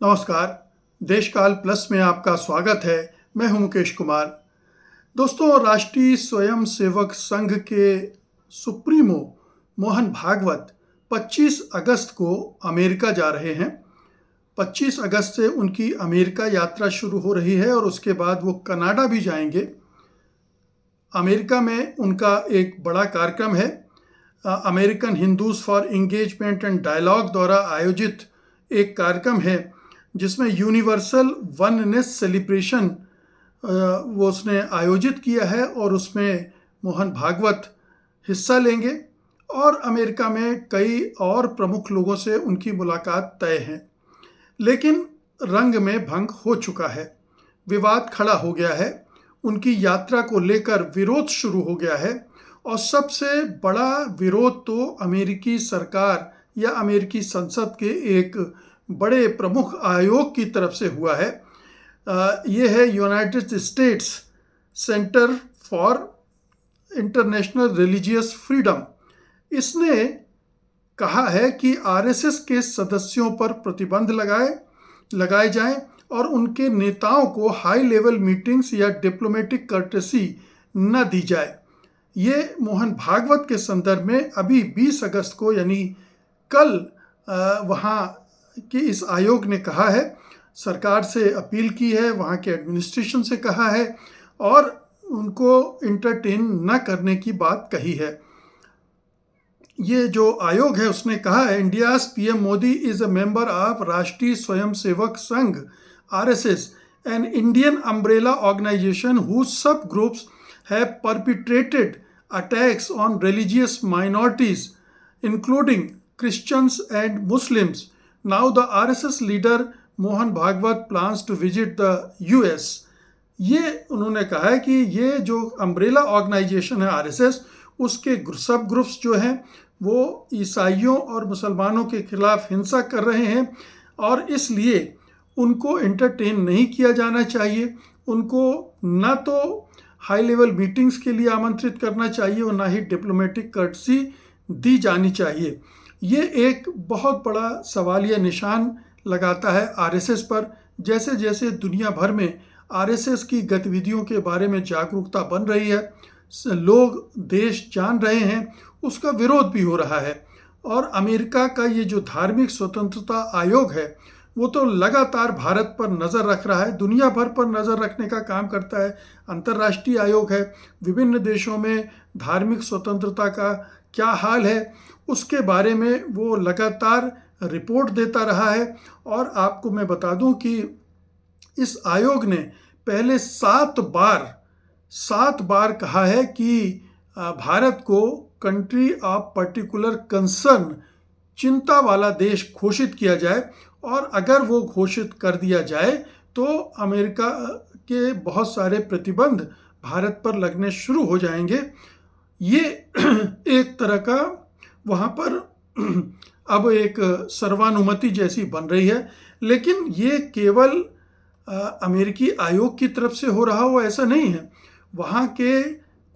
नमस्कार। देशकाल प्लस में आपका स्वागत है। मैं हूं मुकेश कुमार। दोस्तों, राष्ट्रीय स्वयंसेवक संघ के सुप्रीमो मोहन भागवत 25 अगस्त को अमेरिका जा रहे हैं। 25 अगस्त से उनकी अमेरिका यात्रा शुरू हो रही है और उसके बाद वो कनाडा भी जाएंगे। अमेरिका में उनका एक बड़ा कार्यक्रम है। American Hindus for engagement and dialogue द्वारा आयोजित एक कार्यक्रम है जिसमें यूनिवर्सल वननेस सेलिब्रेशन वो उसने आयोजित किया है और उसमें मोहन भागवत हिस्सा लेंगे और अमेरिका में कई और प्रमुख लोगों से उनकी मुलाकात तय है। लेकिन रंग में भंग हो चुका है, विवाद खड़ा हो गया है, उनकी यात्रा को लेकर विरोध शुरू हो गया है और सबसे बड़ा विरोध तो अमेरिकी सरकार या अमेरिकी संसद के एक बड़े प्रमुख आयोग की तरफ से हुआ है। ये है United states centre for international religious freedom. इसने कहा है कि आरएसएस के सदस्यों पर प्रतिबंध लगाए जाएं और उनके नेताओं को हाई लेवल मीटिंग्स या डिप्लोमेटिक कर्टेसी न दी जाए। ये मोहन भागवत के संदर्भ में अभी 20 अगस्त को यानी कल वहाँ कि इस आयोग ने कहा है, सरकार से अपील की है, वहाँ के एडमिनिस्ट्रेशन से कहा है और उनको इंटरटेन न करने की बात कही है। ये जो आयोग है उसने कहा है, India's PM Modi is a member of Rashtriya Swayamsevak Sangh RSS, an Indian umbrella organisation whose sub groups have perpetrated attacks on religious minorities including Christians and Muslims. Now the RSS leader Mohan Bhagwat plans to visit the US। ये उन्होंने कहा है कि ये जो umbrella organisation है RSS, उसके सब ग्रुप्स जो हैं वो ईसाइयों और मुसलमानों के खिलाफ हिंसा कर रहे हैं और इसलिए उनको एंटरटेन नहीं किया जाना चाहिए। उनको ना तो हाई लेवल मीटिंग्स के लिए आमंत्रित करना चाहिए और ना ही डिप्लोमेटिक कर्टसी दी जानी चाहिए। ये एक बहुत बड़ा सवालिया निशान लगाता है आरएसएस पर। जैसे जैसे दुनिया भर में आरएसएस की गतिविधियों के बारे में जागरूकता बन रही है, लोग देश जान रहे हैं, उसका विरोध भी हो रहा है। और अमेरिका का ये जो धार्मिक स्वतंत्रता आयोग है वो तो लगातार भारत पर नज़र रख रहा है, दुनिया भर पर नज़र रखने का काम करता है। अंतर्राष्ट्रीय आयोग है, विभिन्न देशों में धार्मिक स्वतंत्रता का क्या हाल है उसके बारे में वो लगातार रिपोर्ट देता रहा है। और आपको मैं बता दूं कि इस आयोग ने पहले 7 बार कहा है कि भारत को कंट्री ऑफ पर्टिकुलर कंसर्न, चिंता वाला देश घोषित किया जाए और अगर वो घोषित कर दिया जाए तो अमेरिका के बहुत सारे प्रतिबंध भारत पर लगने शुरू हो जाएंगे। ये एक तरह का वहाँ पर अब एक सर्वानुमति जैसी बन रही है। लेकिन ये केवल अमेरिकी आयोग की तरफ से हो रहा हो ऐसा नहीं है। वहाँ के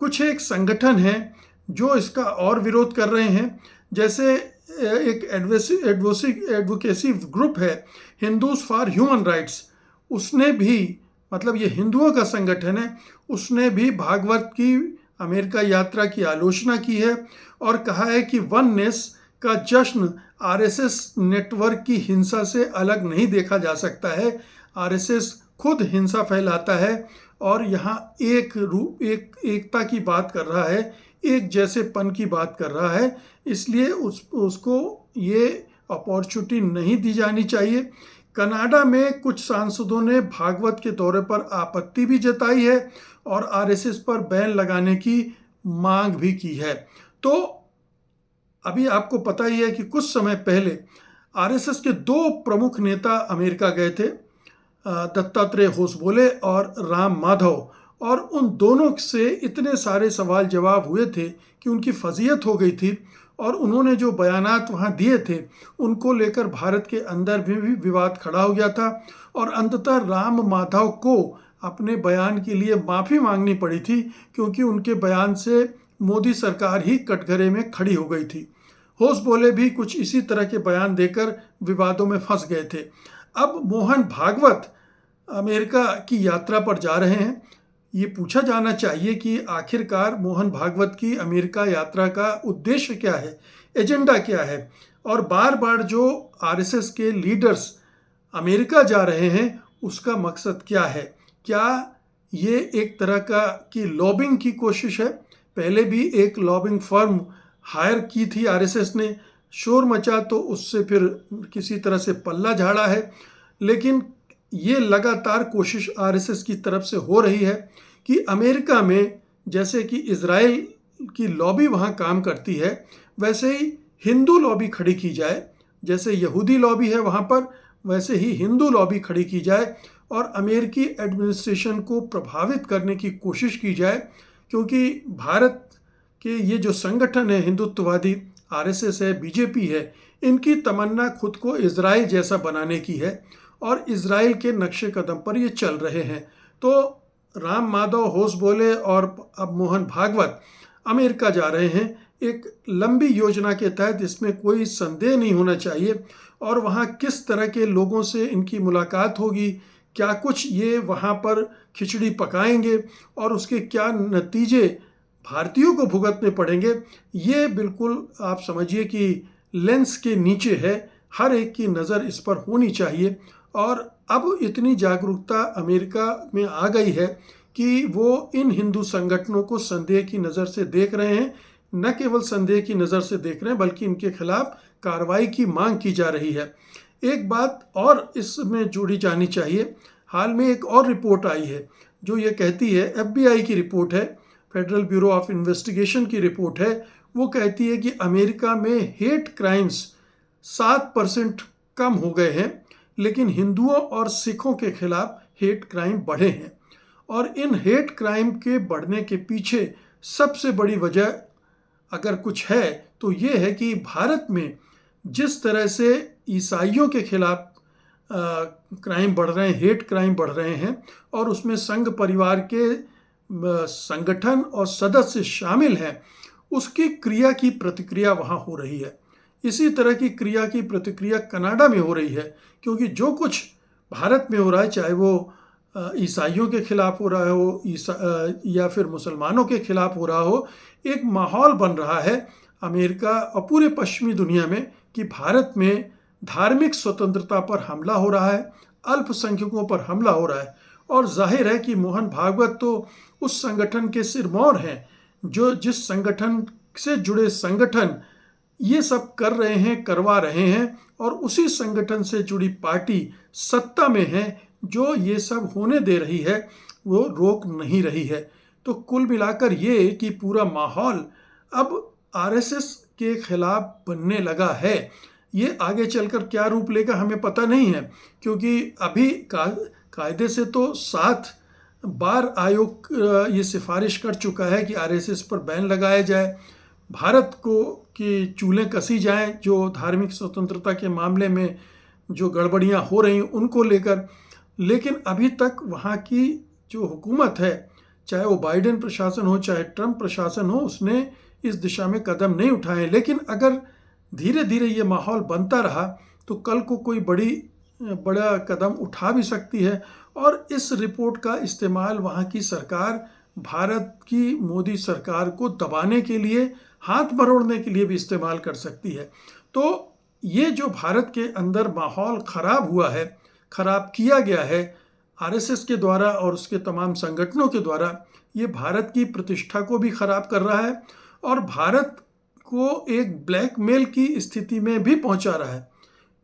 कुछ एक संगठन हैं जो इसका और विरोध कर रहे हैं। जैसे एक एडवोकेसी ग्रुप है हिंदूज फॉर ह्यूमन राइट्स, उसने भी, मतलब ये हिंदुओं का संगठन है, उसने भी भागवत की अमेरिका यात्रा की आलोचना की है और कहा है कि वननेस का जश्न आरएसएस नेटवर्क की हिंसा से अलग नहीं देखा जा सकता है। आरएसएस खुद हिंसा फैलाता है और यहाँ एकता की बात कर रहा है, एक जैसेपन की बात कर रहा है। इसलिए उसको ये अपॉर्चुनिटी नहीं दी जानी चाहिए। कनाडा में कुछ सांसदों ने भागवत के दौरे पर आपत्ति भी जताई है और आरएसएस पर बैन लगाने की मांग भी की है। तो अभी आपको पता ही है कि कुछ समय पहले आरएसएस के 2 प्रमुख नेता अमेरिका गए थे, दत्तात्रेय होसबोले और राम माधव, और उन दोनों से इतने सारे सवाल जवाब हुए थे कि उनकी फजीहत हो गई थी और उन्होंने जो बयानात वहाँ दिए थे उनको लेकर भारत के अंदर भी विवाद खड़ा हो गया था और अंततः राम माधव को अपने बयान के लिए माफ़ी मांगनी पड़ी थी क्योंकि उनके बयान से मोदी सरकार ही कटघरे में खड़ी हो गई थी। होसबोले भी कुछ इसी तरह के बयान देकर विवादों में फंस गए थे। अब मोहन भागवत अमेरिका की यात्रा पर जा रहे हैं। ये पूछा जाना चाहिए कि आखिरकार मोहन भागवत की अमेरिका यात्रा का उद्देश्य क्या है, एजेंडा क्या है, और बार बार जो आरएसएस के लीडर्स अमेरिका जा रहे हैं उसका मकसद क्या है। क्या ये एक तरह का की लॉबिंग की कोशिश है? पहले भी एक लॉबिंग फर्म हायर की थी आरएसएस ने, शोर मचा तो उससे फिर किसी तरह से पल्ला झाड़ा है, लेकिन ये लगातार कोशिश आरएसएस की तरफ से हो रही है कि अमेरिका में जैसे कि इजराइल की लॉबी वहाँ काम करती है, वैसे ही हिंदू लॉबी खड़ी की जाए। जैसे यहूदी लॉबी है वहाँ पर, वैसे ही हिंदू लॉबी खड़ी की जाए और अमेरिकी एडमिनिस्ट्रेशन को प्रभावित करने की कोशिश की जाए, क्योंकि भारत के ये जो संगठन है हिंदुत्ववादी, आरएसएस है, बीजेपी है, इनकी तमन्ना खुद को इजराइल जैसा बनाने की है और इजराइल के नक्शे कदम पर ये चल रहे हैं। तो राम माधव होस बोले और अब मोहन भागवत अमेरिका जा रहे हैं एक लंबी योजना के तहत, इसमें कोई संदेह नहीं होना चाहिए। और वहाँ किस तरह के लोगों से इनकी मुलाकात होगी, क्या कुछ ये वहाँ पर खिचड़ी पकाएंगे और उसके क्या नतीजे भारतीयों को भुगतने पड़ेंगे, ये बिल्कुल आप समझिए कि लेंस के नीचे है। हर एक की नज़र इस पर होनी चाहिए। और अब इतनी जागरूकता अमेरिका में आ गई है कि वो इन हिंदू संगठनों को संदेह की नज़र से देख रहे हैं। न केवल संदेह की नज़र से देख रहे हैं बल्कि इनके खिलाफ कार्रवाई की मांग की जा रही है। एक बात और इसमें जोड़ी जानी चाहिए, हाल में एक और रिपोर्ट आई है जो ये कहती है, एफबीआई की रिपोर्ट है, फेडरल ब्यूरो ऑफ इन्वेस्टिगेशन की रिपोर्ट है, वो कहती है कि अमेरिका में हेट क्राइम्स 7% कम हो गए हैं, लेकिन हिंदुओं और सिखों के खिलाफ हेट क्राइम बढ़े हैं। और इन हेट क्राइम के बढ़ने के पीछे सबसे बड़ी वजह अगर कुछ है तो ये है कि भारत में जिस तरह से ईसाइयों के खिलाफ क्राइम बढ़ रहे हैं, हेट क्राइम बढ़ रहे हैं, और उसमें संघ परिवार के संगठन और सदस्य शामिल हैं, उसकी क्रिया की प्रतिक्रिया वहाँ हो रही है। इसी तरह की क्रिया की प्रतिक्रिया कनाडा में हो रही है, क्योंकि जो कुछ भारत में हो रहा है, चाहे वो ईसाइयों के खिलाफ हो रहा हो या फिर मुसलमानों के खिलाफ हो रहा हो, एक माहौल बन रहा है अमेरिका और पूरे पश्चिमी दुनिया में कि भारत में धार्मिक स्वतंत्रता पर हमला हो रहा है, अल्पसंख्यकों पर हमला हो रहा है। और जाहिर है कि मोहन भागवत तो उस संगठन के सिरमौर हैं, जो जिस संगठन से जुड़े संगठन ये सब कर रहे हैं, करवा रहे हैं, और उसी संगठन से जुड़ी पार्टी सत्ता में है जो ये सब होने दे रही है, वो रोक नहीं रही है। तो कुल मिलाकर ये कि पूरा माहौल अब आरएसएस के खिलाफ बनने लगा है। ये आगे चलकर क्या रूप लेगा हमें पता नहीं है, क्योंकि अभी कायदे से तो 7 बार आयोग ये सिफारिश कर चुका है कि आरएसएस पर बैन लगाया जाए, भारत को कि चूलें कसी जाएं जो धार्मिक स्वतंत्रता के मामले में जो गड़बड़ियां हो रही हैं उनको लेकर। लेकिन अभी तक वहाँ की जो हुकूमत है, चाहे वो बाइडेन प्रशासन हो चाहे ट्रंप प्रशासन हो, उसने इस दिशा में कदम नहीं उठाए। लेकिन अगर धीरे धीरे ये माहौल बनता रहा तो कल को कोई बड़ा कदम उठा भी सकती है, और इस रिपोर्ट का इस्तेमाल वहाँ की सरकार, भारत की मोदी सरकार को दबाने के लिए, हाथ मरोड़ने के लिए भी इस्तेमाल कर सकती है। तो ये जो भारत के अंदर माहौल खराब हुआ है, खराब किया गया है आरएसएस के द्वारा और उसके तमाम संगठनों के द्वारा, ये भारत की प्रतिष्ठा को भी खराब कर रहा है और भारत को एक ब्लैकमेल की स्थिति में भी पहुंचा रहा है।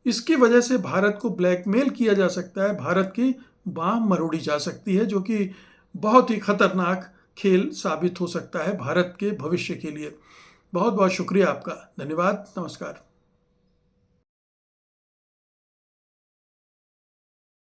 इसकी वजह से भारत को ब्लैकमेल किया जा सकता है, भारत की बाह मरोड़ी जा सकती है, जो कि बहुत ही खतरनाक खेल साबित हो सकता है भारत के भविष्य के लिए। बहुत बहुत शुक्रिया आपका, धन्यवाद, नमस्कार।